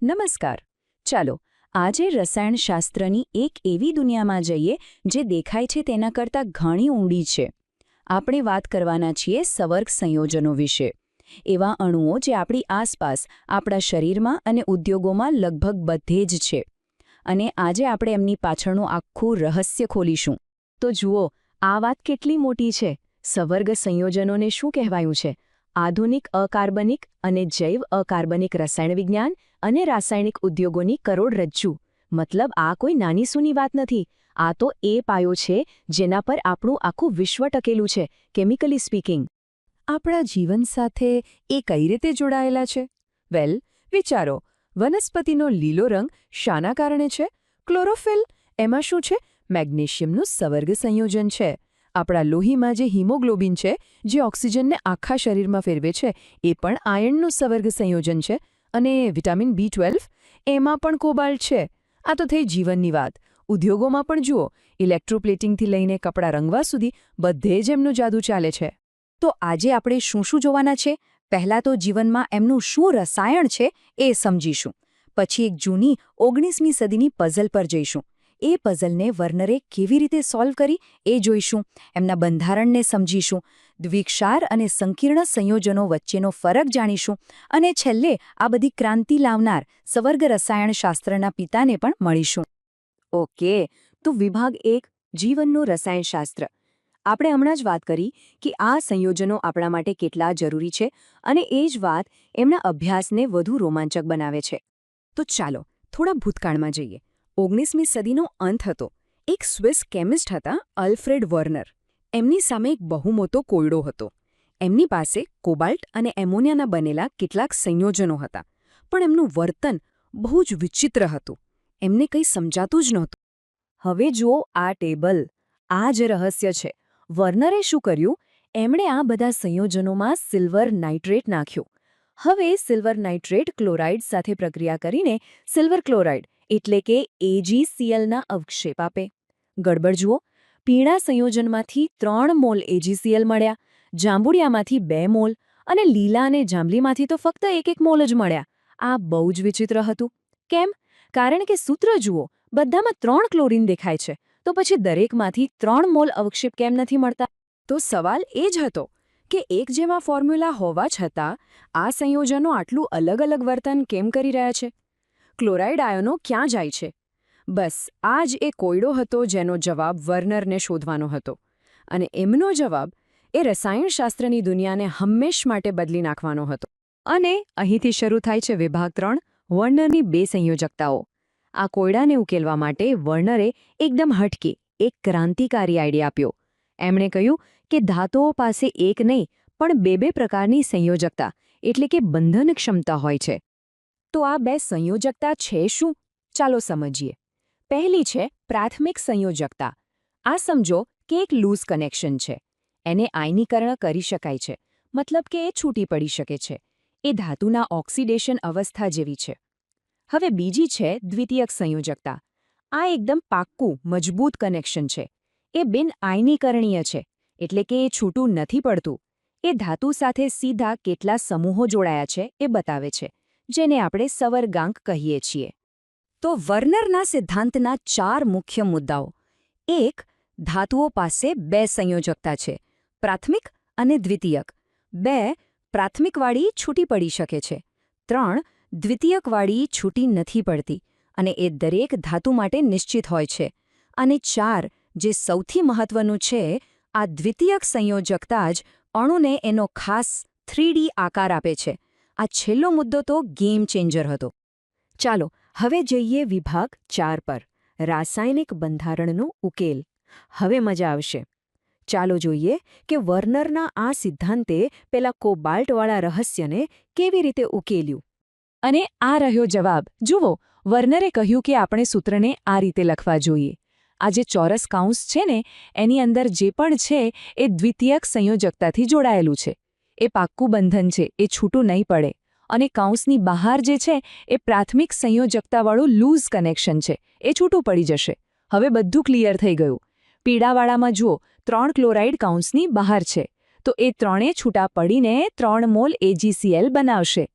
નમસ્કાર. ચાલો આજે રસાયણશાસ્ત્રની એક એવી દુનિયામાં જઈએ જે દેખાય છે તેના કરતાં ઘણી ઊંડી છે. આપણે વાત કરવાના છીએ સવર્ગ સંયોજનો વિશે. એવા અણુઓ જે આપણી આસપાસ, આપણા શરીરમાં અને ઉદ્યોગોમાં લગભગ બધે જ છે. અને આજે આપણે એમની પાછળનું આખું રહસ્ય ખોલીશું. તો જુઓ, આ વાત કેટલી મોટી છે. સવર્ગ સંયોજનોને શું કહેવાયું છે? આધુનિક અકાર્બનિક અને જૈવ અકાર્બનિક રસાયણ વિજ્ઞાન અને રાસાયણિક ઉદ્યોગોની કરોડરજ્જુ. મતલબ આ કોઈ નાની સૂની વાત નથી. આ તો એ પાયો છે જેના પર આપણું આખું વિશ્વ ટકેલું છે, કેમિકલી સ્પીકિંગ. આપણા જીવન સાથે એ કઈ રીતે જોડાયેલા છે? વેલ, વિચારો. વનસ્પતિનો લીલો રંગ શાના કારણે છે? ક્લોરોફિલ. એમાં શું છે? મેગ્નેશિયમનું સવર્ગ સંયોજન છે. આપણા લોહીમાં જે હિમોગ્લોબિન છે, જે ઓક્સિજનને આખા શરીરમાં ફેરવે છે, એ પણ આયર્નનું સવર્ગ સંયોજન છે. અને વિટામિન B12, એમાં પણ કોબાલ્ટ છે. આ તો થઈ જીવનની વાત. ઉદ્યોગોમાં પણ જુઓ, ઇલેક્ટ્રોપ્લેટિંગથી લઈને કપડાં રંગવા સુધી બધે જ એમનું જાદુ ચાલે છે. તો આજે આપણે શું શું જોવાના છે? પહેલાં તો જીવનમાં એમનું શું રસાયણ છે એ સમજીશું. પછી એક જૂની 19મી સદીની પઝલ પર જઈશું. એ પઝલને વર્નરે કેવી રીતે સોલ્વ કરી એ જોઈશું. એમના બંધારણને સમજીશું. દ્વિક્ષાર અને સંકીર્ણ સંયોજનો વચ્ચેનો ફરક જાણીશું. અને છેલ્લે આ બધી ક્રાંતિ લાવનાર સવર્ગ રસાયણશાસ્ત્રના પિતાને પણ મળીશું. ઓકે, તો વિભાગ 1, જીવનનું રસાયણશાસ્ત્ર. આપણે હમણાં જ વાત કરી કે આ સંયોજનો આપણા માટે કેટલા જરૂરી છે, અને એ જ વાત એમના અભ્યાસને વધુ રોમાંચક બનાવે છે. તો ચાલો થોડા ભૂતકાળમાં જઈએ. 19મી સદીનો અંત હતો. એક સ્વિસ કેમિસ્ટ હતા, અલ્ફ્રેડ વર્નર. એમની સામે એક બહુ મોટો કોયડો હતો. એમની પાસે કોબાલ્ટ અને એમોનિયાના બનેલા કેટલાક સંયોજનો હતા. પણ એમનું વર્તન બહુ જ વિચિત્ર હતું. એમને કંઈ સમજાતું જ નહોતું. હવે જુઓ આ ટેબલ. આ જ રહસ્ય છે. વર્નરે શું કર્યું? એમણે આ બધા સંયોજનોમાં સિલ્વર નાઇટ્રેટ નાખ્યું. હવે સિલ્વર નાઇટ્રેટ ક્લોરાઇડ સાથે પ્રક્રિયા કરીને સિલ્વર ક્લોરાઇડ એટલે કે AgClના અવક્ષેપ આપે. ગડબડ જુઓ. પીળા સંયોજનમાંથી 3 મોલ AgCl મળ્યા, જાંબુડિયામાંથી 2 મોલ અને લીલા અને જાંબલીમાંથી તો ફક્ત 1 મોલ જ મળ્યા. આ બહુ જ વિચિત્ર હતું. કેમ? કારણ કે સૂત્ર જુઓ, બધામાં 3 ક્લોરીન દેખાય છે. તો પછી દરેકમાંથી 3 મોલ અવક્ષેપ કેમ નથી મળતા? તો સવાલ એ જ હતો કે એક જેવા ફોર્મ્યુલા હોવા છતાં આ સંયોજનો આટલું અલગ અલગ વર્તન કેમ કરી રહ્યા છે? ક્લોરાઇડ આયનો ક્યાં જાય છે? બસ આ જ એ કોયડો હતો જેનો જવાબ વર્નરને શોધવાનો હતો. અને એમનો જવાબ એ રસાયણશાસ્ત્રની દુનિયાને હંમેશ માટે બદલી નાખવાનો હતો. અને અહીંથી શરૂ થાય છે વિભાગ 3, વર્નરની 2 સંયોજકતાઓ. આ કોયડાને ઉકેલવા માટે વર્નરે એકદમ હટકે એક ક્રાંતિકારી આઈડિયા આપ્યો. એમણે કહ્યું કે ધાતુઓ પાસે એક નહીં પણ 2 પ્રકારની સંયોજકતા એટલે કે બંધન ક્ષમતા હોય છે. તો આ 2 સંયોજકતા છે શું? ચાલો સમજીએ. પહેલી છે પ્રાથમિક સંયોજકતા. આ સમજો કે એક લૂઝ કનેક્શન છે. એને આયનીકરણ કરી શકાય છે, મતલબ કે એ છૂટી પડી શકે છે. એ ધાતુના ઓક્સિડેશન અવસ્થા જેવી છે. હવે બીજી છે દ્વિતીયક સંયોજકતા. આ એકદમ પાક્કું, મજબૂત કનેક્શન છે. એ બિન આયનીકરણીય છે, એટલે કે એ છૂટું નથી પડતું. એ ધાતુ સાથે સીધા કેટલા સમૂહો જોડાયા છે એ બતાવે છે, જેને આપણે સવર્ગાંક કહીએ છીએ. તો વર્નરના સિદ્ધાંતના 4 મુખ્ય મુદ્દાઓ. 1. ધાતુઓ પાસે 2 સંયોજકતા છે, પ્રાથમિક અને દ્વિતીયક. 2. પ્રાથમિકવાળી છૂટી પડી શકે છે. 3. દ્વિતીયકવાળી છૂટી નથી પડતી અને એ દરેક ધાતુ માટે નિશ્ચિત હોય છે. અને 4, જે સૌથી મહત્વનું છે, આ દ્વિતીયક સંયોજકતા જ અણુને એનો ખાસ 3D આકાર આપે છે. આ છેલ્લો મુદ્દો તો ગેમ ચેન્જર હતો. ચાલો હવે જઈએ વિભાગ 4 પર, રાસાયણિક બંધારણનો ઉકેલ. હવે મજા આવશે. ચાલો જોઈએ કે વર્નરના આ સિદ્ધાંતે પેલા કોબાલ્ટવાળા રહસ્યને કેવી રીતે ઉકેલ્યું. અને આ રહ્યો જવાબ. જુઓ, વર્નરે કહ્યું કે આપણે સૂત્રને આ રીતે લખવા જોઈએ. આ જે ચોરસ કૌંસ છે ને, એની અંદર જે પણ છે એ દ્વિતીયક સંયોજકતાથી જોડાયેલું છે. એ પાક્કું બંધન છે, એ છૂટું નહીં પડે. અને કૌંસની બહાર જે છે એ પ્રાથમિક સંયોજકતાવાળું લૂઝ કનેક્શન છે, એ છૂટું પડી જશે. હવે બધું ક્લિયર થઈ ગયું. પીળાવાળામાં જુઓ, 3 ક્લોરાઇડ કૌંસની બહાર છે, તો એ 3 છૂટા પડીને 3 મોલ AgCl બનાવશે.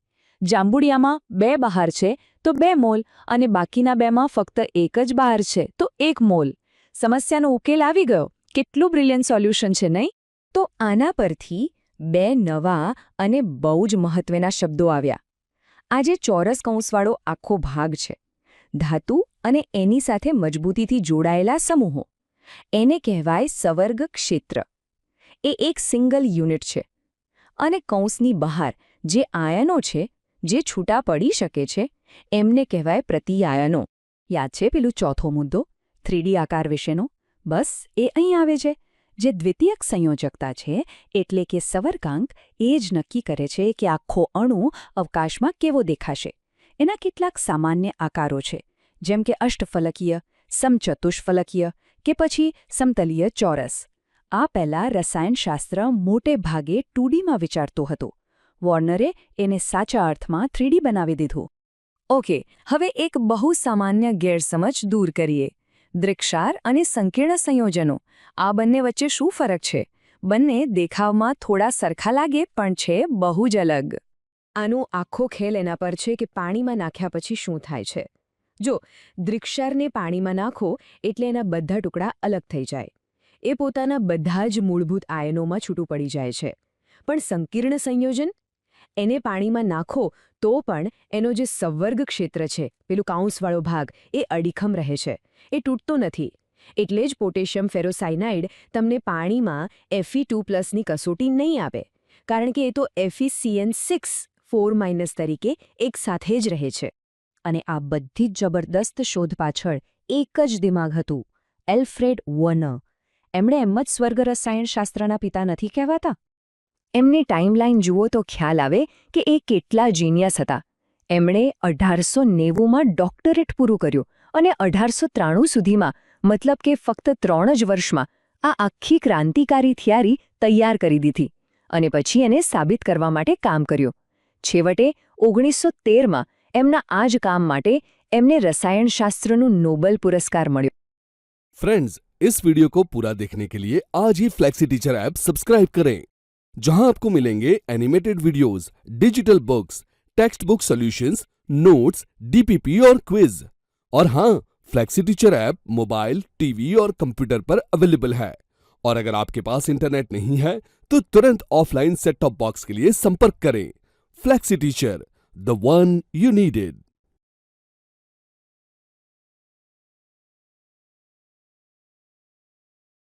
જાંબુડિયામાં 2 બહાર છે, તો 2 મોલ અને બાકીના 2માં ફક્ત એક જ બહાર છે તો 1 મોલ. સમસ્યાનો ઉકેલ આવી ગયો. કેટલું બ્રિલિયન્ટ સોલ્યુશન છે નહીં? તો આના પરથી 2 નવા અને બહુ જ મહત્વના શબ્દો આવ્યા. આ જે ચોરસ કૌંસવાળો આખો ભાગ છે, ધાતુ અને એની સાથે મજબૂતીથી જોડાયેલા સમૂહો, એને કહેવાય સવર્ગ ક્ષેત્ર. એ એક સિંગલ યુનિટ છે. અને કૌંસની બહાર જે આયનો છે, જે છૂટા પડી શકે છે, એમને કહેવાય પ્રતિઆયનો. યાદ છે પેલું ચોથો મુદ્દો 3D આકાર વિશેનો? બસ એ અહીં આવે છે. જે દ્વિતીયક સંયોજકતા છે, એટલે કે સવર્ગાંક, એ જ નક્કી કરે છે કે આખો અણુ અવકાશમાં કેવો દેખાશે. એના કેટલાક સામાન્ય આકારો છે, જેમ કે અષ્ટફલકીય, સમચતુષ્ફલકીય કે પછી સમતલીય ચોરસ. આ પહેલાં રસાયણશાસ્ત્ર મોટે ભાગે 2Dમાં વિચારતું હતું. વોર્નરે એને સાચા અર્થમાં 3D બનાવી દીધું. ઓકે, હવે એક બહુ સામાન્ય ગેરસમજ દૂર કરીએ. દૃક્સાર અને સંકીર્ણ સંયોજનો, આ બંને વચ્ચે શું ફરક છે? બંને દેખાવમાં થોડા સરખા લાગે પણ છે બહુ જ અલગ. આનો આખો ખેલ એના પર છે કે પાણીમાં નાખ્યા પછી શું થાય છે. જો દૃક્સારને પાણીમાં નાખો એટલે એના બધા ટુકડા અલગ થઈ જાય. એ પોતાના બધા જ મૂળભૂત આયનોમાં છૂટું પડી જાય છે. પણ સંકીર્ણ સંયોજન? એને પાણીમાં નાખો તો પણ એનો જે સંવર્ગ ક્ષેત્ર છે, પેલું કાઉન્સવાળો ભાગ, એ અડીખમ રહે છે. એ તૂટતો નથી. એટલે જ પોટેશિયમ ફેરોસાયનાઇડ તમને પાણીમાં Fe2+ની કસોટી નહીં આપે, કારણ કે એ તો FeCN6 4- તરીકે એક સાથે જ રહે છે. અને આ બધી જ જબરદસ્ત શોધ પાછળ એક જ દિમાગ હતું, એલ્ફ્રેડ વોર્નર. એમણે એમ જ સ્વર્ગ રસાયણશાસ્ત્રના પિતા નથી કહેવાતા? એમની ટાઈમલાઈન જુઓ તો ખ્યાલ આવે કે એ કેટલા જીનિયસ હતા. એમણે 1890માં ડોક્ટરેટ પૂરું કર્યું અને 1893 સુધીમાં, મતલબ કે ફક્ત 3 જ વર્ષમાં, આ આખી ક્રાંતિકારી થિયરી તૈયાર કરી દીધી. અને પછી એને સાબિત કરવા માટે કામ કર્યું. છેવટે 1913માં એમના આ જ કામ માટે એમને રસાयनशास्त्रનું नोबेल पुरस्कार મળ્યો. फ्रेंड्स, इस वीडियो को पूरा देखने के लिए आज ही फ्लेक्सी टीचर ऐप सब्सक्राइब करें, जहां आपको मिलेंगे animated videos, digital books, text book solutions, notes, DPP और क्विज. और हाँ, flexi teacher app mobile, TV और कंप्यूटर पर अवेलेबल है. और अगर आपके पास इंटरनेट नहीं है तो तुरंत ऑफलाइन सेट टॉप बॉक्स के लिए संपर्क करें. Flexi teacher, the one you needed.